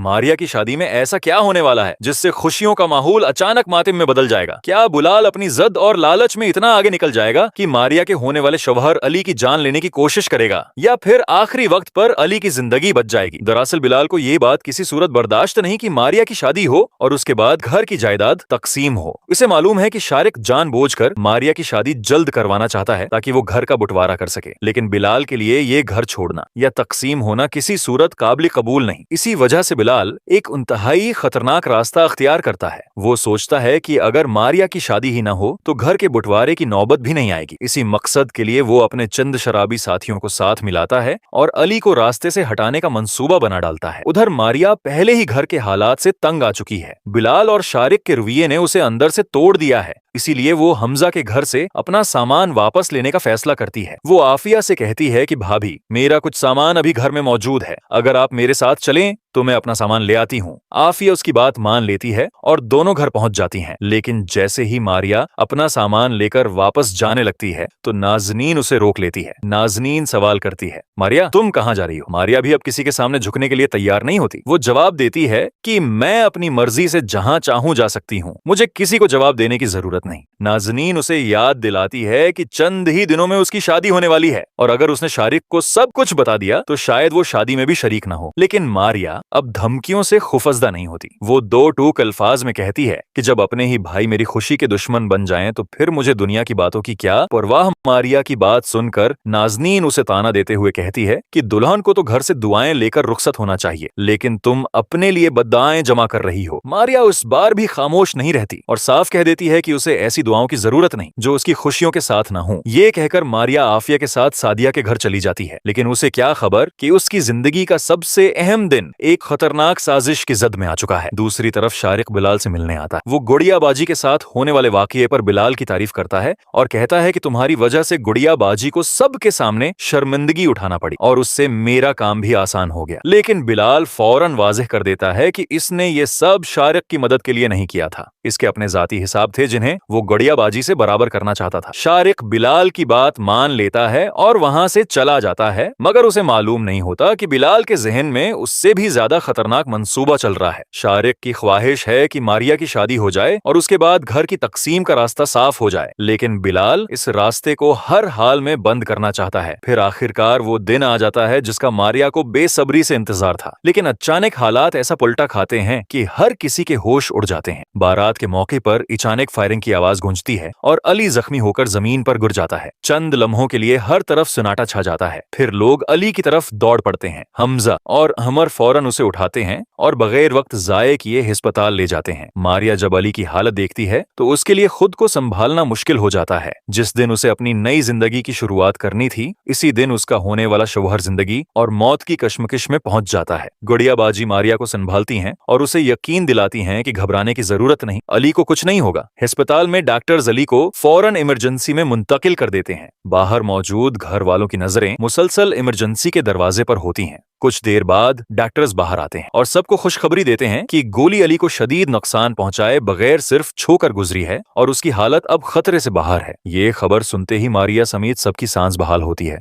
मारिया की शादी में ऐसा क्या होने वाला है जिससे खुशियों का माहौल अचानक मातम में बदल जाएगा? क्या बुलाल अपनी जद और लालच में इतना आगे निकल जाएगा कि मारिया के होने वाले शौहर अली की जान लेने की कोशिश करेगा, या फिर आखिरी वक्त पर अली की जिंदगी बच जाएगी? दरअसल बिलाल को ये बात किसी सूरत बर्दाश्त नहीं कि मारिया की शादी हो और उसके बाद घर की जायदाद तकसीम हो। इसे मालूम है कि शारिक जानबूझकर मारिया की शादी जल्द करवाना चाहता है ताकि वो घर का बंटवारा कर सके, लेकिन बिलाल के लिए ये घर छोड़ना या तकसीम होना किसी सूरत काबिल कबूल नहीं। इसी वजह से बिलाल एक इंतहाई खतरनाक रास्ता अख्तियार करता है। वो सोचता है कि अगर मारिया की शादी ही न हो तो घर के बंटवारे की नौबत भी नहीं आएगी। इसी मकसद के लिए वो अपने चंद शराबी साथियों को साथ मिलाता है और अली को रास्ते से हटाने का मंसूबा बना डालता है। उधर मारिया पहले ही घर के हालात से तंग आ चुकी है। बिलाल और शारिक के रवैये ने उसे अंदर से तोड़ दिया है, इसीलिए वो हमजा के घर से अपना सामान वापस लेने का फैसला करती है। वो आफिया से कहती है कि भाभी, मेरा कुछ सामान अभी घर में मौजूद है, अगर आप मेरे साथ चलें तो मैं अपना सामान ले आती हूँ। आफिया उसकी बात मान लेती है और दोनों घर पहुंच जाती हैं। लेकिन जैसे ही मारिया अपना सामान लेकर वापस जाने लगती है तो नाजनीन उसे रोक लेती है। नाजनीन सवाल करती है, मारिया तुम कहाँ जा रही हो? मारिया भी अब किसी के सामने झुकने के लिए तैयार नहीं होती। वो जवाब देती है कि मैं अपनी मर्जी से जहाँ चाहूँ जा सकती हूँ, मुझे किसी को जवाब देने की जरूरत नहीं। नाजनीन उसे याद दिलाती है कि चंद ही दिनों में उसकी शादी होने वाली है और अगर उसने शारिक को सब कुछ बता दिया तो शायद वो शादी में भी शरीक ना हो। लेकिन मारिया अब धमकियों से खुफजदा नहीं होती। वो दो टूक अल्फाज में कहती है कि जब अपने ही भाई मेरी खुशी के दुश्मन बन जाएं तो फिर मुझे दुनिया की बातों की क्या परवाह। मारिया की बात सुनकर नाजनीन उसे ताना देते हुए कहती है कि दुल्हन को तो घर से दुआएं लेकर रुखसत होना चाहिए, लेकिन तुम अपने लिए बद्दुआएं जमा कर रही हो। मारिया उस बार भी खामोश नहीं रहती और साफ कह देती है कि उसे ऐसी दुआओं की जरूरत नहीं जो उसकी खुशियों के साथ ना हो। ये कहकर मारिया आफिया के साथ सादिया के घर चली जाती है, लेकिन उसे क्या खबर कि उसकी जिंदगी का सबसे अहम दिन एक खतरनाक साजिश की जद में आ चुका है। दूसरी तरफ शारिक बिलाल से मिलने आता है। वो गुड़ियाबाजी के साथ होने वाले वाकये पर बिलाल की तारीफ करता है और कहता है कि तुम्हारी वजह से गुड़ियाबाजी को सबके सामने शर्मिंदगी उठाना पड़ी और उससे मेरा काम भी आसान हो गया। लेकिन बिलाल फौरन वाज़ेह कर देता है कि इसने ये सब शारिक की मदद के लिए नहीं किया था, इसके अपने जाती हिसाब थे जिन्हें वो गुड़ियाबाजी से बराबर करना चाहता था। शारिक बिलाल की बात मान लेता है और वहां से चला जाता है, मगर उसे मालूम नहीं होता कि बिलाल के जहन में उससे भी ज्यादा खतरनाक मंसूबा चल रहा है। शारिक की ख्वाहिश है कि मारिया की शादी हो जाए और उसके बाद घर की तकसीम का रास्ता साफ हो जाए, लेकिन बिलाल इस रास्ते को हर हाल में बंद करना चाहता है। फिर आखिरकार वो दिन आ जाता है जिसका मारिया को बेसब्री से इंतजार था, लेकिन अचानक हालात ऐसा पलटा खाते हैं कि हर किसी के होश उड़ जाते हैं। बारात के मौके पर अचानक फायरिंग की आवाज गूंजती है और अली जख्मी होकर जमीन पर गिर जाता है। चंद लम्हों के लिए हर तरफ सन्नाटा छा जाता है। फिर लोग अली की तरफ दौड़ पड़ते हैं। हमजा और हमर फौरन उसे उठाते हैं और बगैर वक्त जाये किए अस्पताल ले जाते हैं। मारिया जब अली की हालत देखती है तो उसके लिए खुद को संभालना मुश्किल हो जाता है। जिस दिन उसे अपनी नई जिंदगी की शुरुआत करनी थी, इसी दिन उसका होने वाला शौहर जिंदगी और मौत की कश्मकश में पहुंच जाता है। गुड़ियाबाजी मारिया को संभालती हैं और उसे यकीन दिलाती हैं कि घबराने की जरूरत नहीं, अली को कुछ नहीं होगा। अस्पताल में डॉक्टर्स अली को फौरन इमरजेंसी में मुंतकिल कर देते हैं। बाहर मौजूद घर वालों की नजरें मुसलसल इमरजेंसी के दरवाजे पर होती हैं। कुछ देर बाद डॉक्टर्स बाहर आते हैं और सबको खुशखबरी देते हैं कि गोली अली को शदीद नुकसान पहुंचाए बगैर सिर्फ छूकर गुजरी है और उसकी हालत अब खतरे से बाहर है। ये खबर सुनते ही मारिया समेत सबकी सांस बहाल होती है।